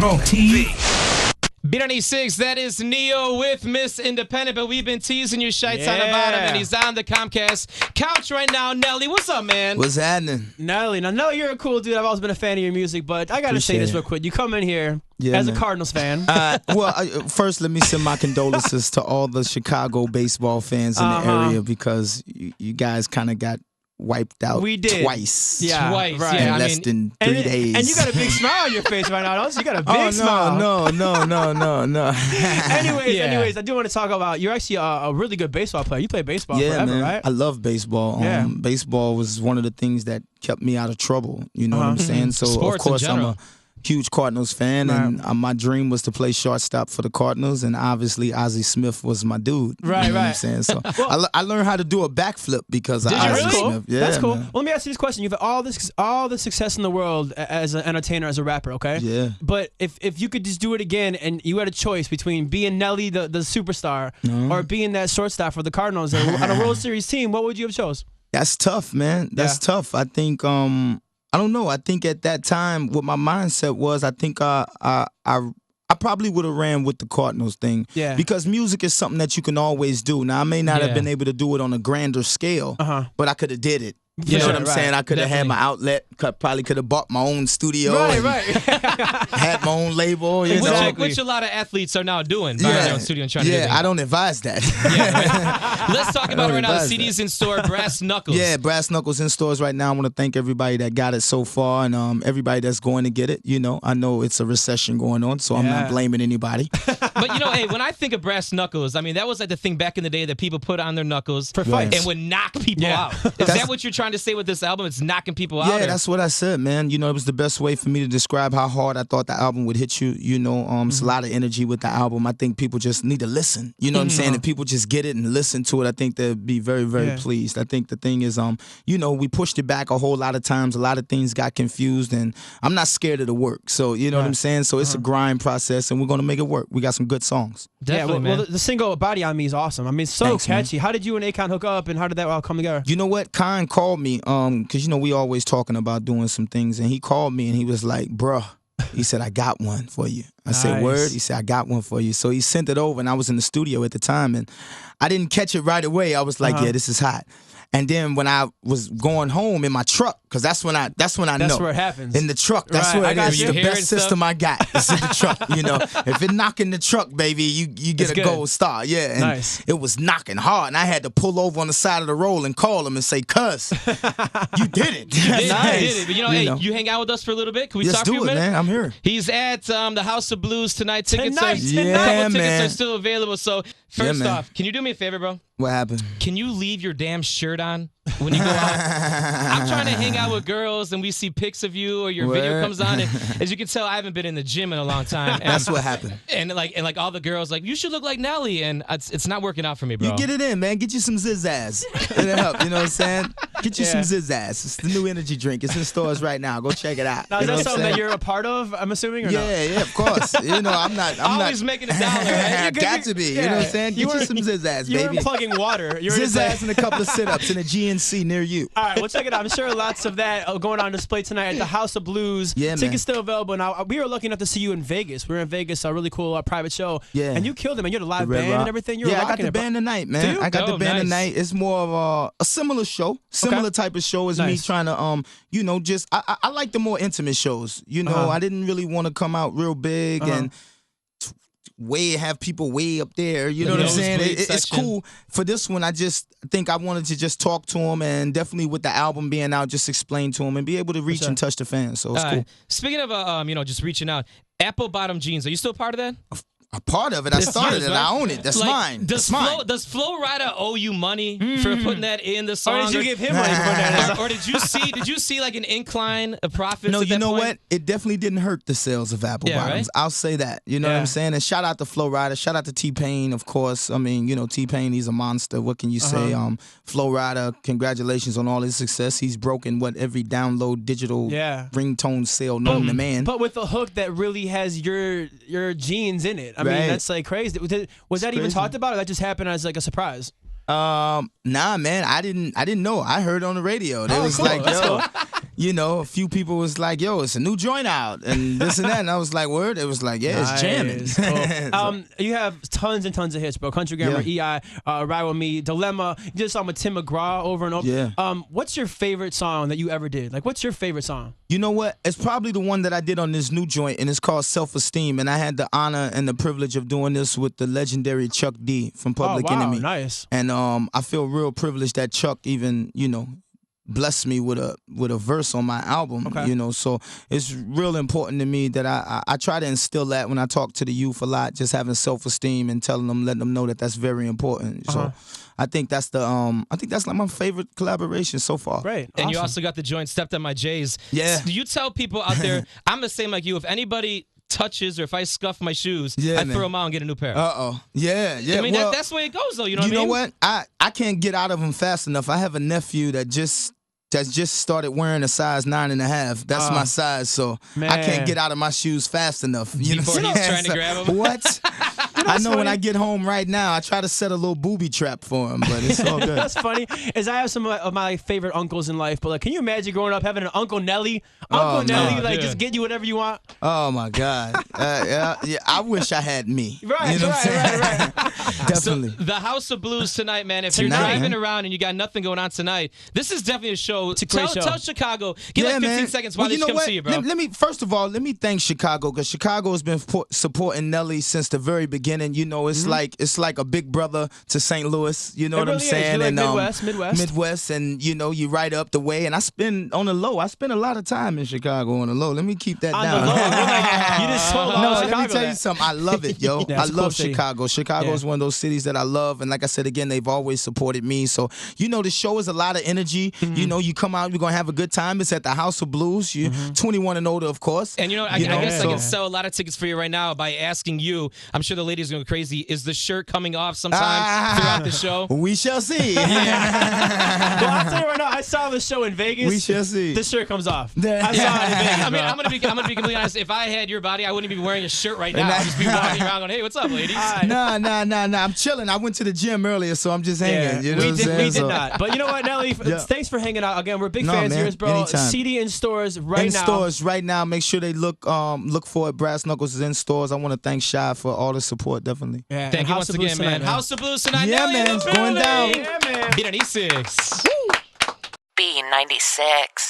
B. B96, that is Neo with Miss Independent, but we've been teasing you shites on the bottom, and he's on the Comcast couch right now. Nelly, what's up, man? What's happening? Nelly, you're a cool dude. I've always been a fan of your music, but I got to say this real quick. You come in here as a Cardinals fan. First, let me send my condolences to all the Chicago baseball fans in the area because you guys kind of got wiped out twice. Yeah, twice. Right. In less than 3 days. And you got a big smile on your face right now, don't you? You got a big smile. No. Anyways, I do want to talk about, you're actually a really good baseball player. You played baseball forever, man. right? I love baseball. Baseball was one of the things that kept me out of trouble. You know what I'm saying? So, Sports of course, in I'm general. a huge Cardinals fan, and my dream was to play shortstop for the Cardinals, and obviously Ozzie Smith was my dude. You know what I'm saying? So I learned how to do a backflip because of Ozzie Smith. Yeah, that's cool. Man. Well, let me ask you this question. You've had all the success in the world as an entertainer, as a rapper, okay? Yeah. But if you could just do it again and you had a choice between being Nelly, the superstar, or being that shortstop for the Cardinals on a World Series team, what would you have chose? That's tough, man. That's tough. I think I don't know. I think at that time, what my mindset was, I think I probably would have ran with the Cardinals thing. Yeah. Because music is something that you can always do. Now, I may not have been able to do it on a grander scale, but I could have did it. You know what I'm saying? I could have had my outlet. Probably could have bought my own studio. Right. Had my own label. You know? Which a lot of athletes are now doing. Buying their own studio and trying to do things. I don't advise that. Let's talk about it right now. The CD's in store, Brass Knuckles. Yeah, Brass Knuckles in stores right now. I want to thank everybody that got it so far and everybody that's going to get it. You know, I know it's a recession going on, so I'm not blaming anybody. But, hey, when I think of Brass Knuckles, I mean, that was like the thing back in the day that people put on their knuckles for fights and would knock people out. Is that what you're trying to say with this album? It's knocking people out? Yeah, that's what I said, man. You know, it was the best way for me to describe how hard I thought the album would hit you. You know, it's a lot of energy with the album. I think people just need to listen. You know what I'm saying? If people just get it and listen to it, I think they'll be very, very pleased. I think the thing is, we pushed it back a whole lot of times. A lot of things got confused, and I'm not scared of the work. So, you know what I'm saying? So it's a grind process, and we're going to make it work. We got some good songs. Definitely, man. Well, the single Body on Me is awesome. I mean, it's so catchy. Man. How did you and Akon hook up, and how did that all come together? You know what? Khan called me, because, we always talking about doing some things, and he called me, and he was like, bruh, he said, I got one for you. I said, word? He said, I got one for you. So he sent it over, and I was in the studio at the time, and I didn't catch it right away. I was like, yeah, this is hot. And then when I was going home in my truck, because that's when I know. That's where it happens. In the truck. That's where it is. The best system I got is in the truck. If it knock in the truck, baby, you get a gold star. Yeah. And it was knocking hard. And I had to pull over on the side of the road and call him and say, cuz, you did it. You did it. But hey, you hang out with us for a little bit? Can we talk for a minute? Man. I'm here. He's at the House of Blues tonight. Tickets are still available. So first off, can you do me a favor, bro? What happened? Can you leave your damn shirt on when you go out? I'm trying to hang out with girls and we see pics of you or your video comes on. And as you can tell, I haven't been in the gym in a long time. And that's what happened. And all the girls you should look like Nelly, and it's not working out for me, bro. You get it in, man. Get you some Zizazz. It'll help. You know what I'm saying? Get you some Zizazz. It's the new energy drink. It's in stores right now. Go check it out. Now, is that something that you're a part of? I'm assuming, or yeah, of course. I'm not. Always making a dollar. Right? Got to be. You know what I'm saying? Get you some Zizazz, baby. You were plugging water. Zizazz and a couple of sit-ups in a GNC near you. All right, well, check it out. I'm sure lots of that going on display tonight at the House of Blues. Yeah, Tickets still available. Now, we were lucky enough to see you in Vegas. We were in Vegas, a really cool private show. Yeah. And you killed it, man. You had a live band and everything. I got the band tonight, man. I got the band tonight. It's more of a similar show. Similar type of show as me trying to, I like the more intimate shows. I didn't really want to come out real big and have people way up there. You know what I'm saying? It's cool. For this one, I just think I wanted to just talk to them, and definitely with the album being out, just explain to them and be able to reach and touch the fans. So it's cool. Speaking of, just reaching out, Apple Bottom Jeans, are you still part of that? A part of it. I started it. I own it. That's mine. Does Flo Rida owe you money for putting that in the song? Or did you give him money for that? Or did you see like an incline of profits? No, at that you know point? what? It definitely didn't hurt the sales of Apple Bottoms. Right? I'll say that. You know what I'm saying? And shout out to Flo Rida. Shout out to T-Pain, of course. I mean, T-Pain, he's a monster. What can you say? Flo Rida, congratulations on all his success. He's broken every download digital ringtone sale known to man. But with a hook that really has your genes in it. I mean, that's like crazy. Was that even talked about, or that just happened as like a surprise? Nah, man, I didn't know. I heard on the radio. They was cool. like, yo, you know, a few people was like, "Yo, it's a new joint out," and this and that. And I was like, "Word?" It was like, "Yeah, it's jamming." Cool. You have tons and tons of hits, bro. Country Grammar, EI, Ride With Me, Dilemma. You did a song with Tim McGraw over and over. Yeah. What's your favorite song that you ever did? Like, what's your favorite song? You know what? It's probably the one that I did on this new joint, and it's called Self-Esteem. And I had the honor and the privilege of doing this with the legendary Chuck D from Public Enemy. Nice. And I feel real privileged that Chuck even, you know, blessed me with a verse on my album. You know, so it's real important to me that I try to instill that when I talk to the youth a lot, just having self-esteem and telling them, letting them know that that's very important. So I think that's like my favorite collaboration so far. Great. And you also got the joint Stepped on My J's. Yeah. Do you tell people out there, I'm the same like you, if anybody touches or if I scuff my shoes, I throw them out and get a new pair. Yeah. I mean, that's the way it goes, though. You know what I mean? You know what? I can't get out of them fast enough. I have a nephew that just started wearing a size 9.5. That's my size, so I can't get out of my shoes fast enough. You know Before what I'm he's saying? trying to grab them? What? I know when I get home right now, I try to set a little booby trap for him, but it's all good. That's funny. Is I have some of my favorite uncles in life, but like, can you imagine growing up having an Uncle Nelly? Uncle Nelly, like, just get you whatever you want. Oh my God. Yeah, I wish I had me. Right, you know right. Definitely. So, the House of Blues tonight, man. If you're driving around and you got nothing going on tonight, this is definitely a show. It's a great show. Tell Chicago. Give like 15 seconds while they come see you, bro. First of all, let me thank Chicago, because Chicago has been supporting Nelly since the very beginning. You know, it's like a big brother to St. Louis. You know what I'm saying? And Midwest, and you know, you right up the way. And I spend on the low. I spend a lot of time in Chicago on the low. Let me keep that down. On the low. You just told Chicago. Let me tell you something. I love it, yo. Yeah, I love Chicago. Chicago is one of those cities that I love, and like I said again, they've always supported me. So you know, the show is a lot of energy. You know, you come out, you're gonna have a good time. It's at the House of Blues. You're 21 and older, of course. And you know, I guess I can sell a lot of tickets for you right now by asking you. I'm sure the ladies are going crazy. Is the shirt coming off sometime throughout the show? We shall see. Well, I'll tell you right now, I saw the show in Vegas. We shall see. The shirt comes off. I saw it in Vegas. I mean, I'm gonna be completely honest. If I had your body, I wouldn't be wearing a shirt right now. I'd just be walking around going, "Hey, what's up, ladies?" Nah. I'm chilling. I went to the gym earlier, so I'm just hanging. You know we did not. But you know what, Nelly? Thanks for hanging out again. We're big fans of yours, bro. Anytime. CD in stores right now. In stores right now. Make sure they look for it. Brass Knuckles is in stores. I want to thank Shy for all the support. Definitely. Yeah, thank you once again, man. House of Blues tonight. Yeah, Nelly man. It's going down. Yeah, man. B96. B96.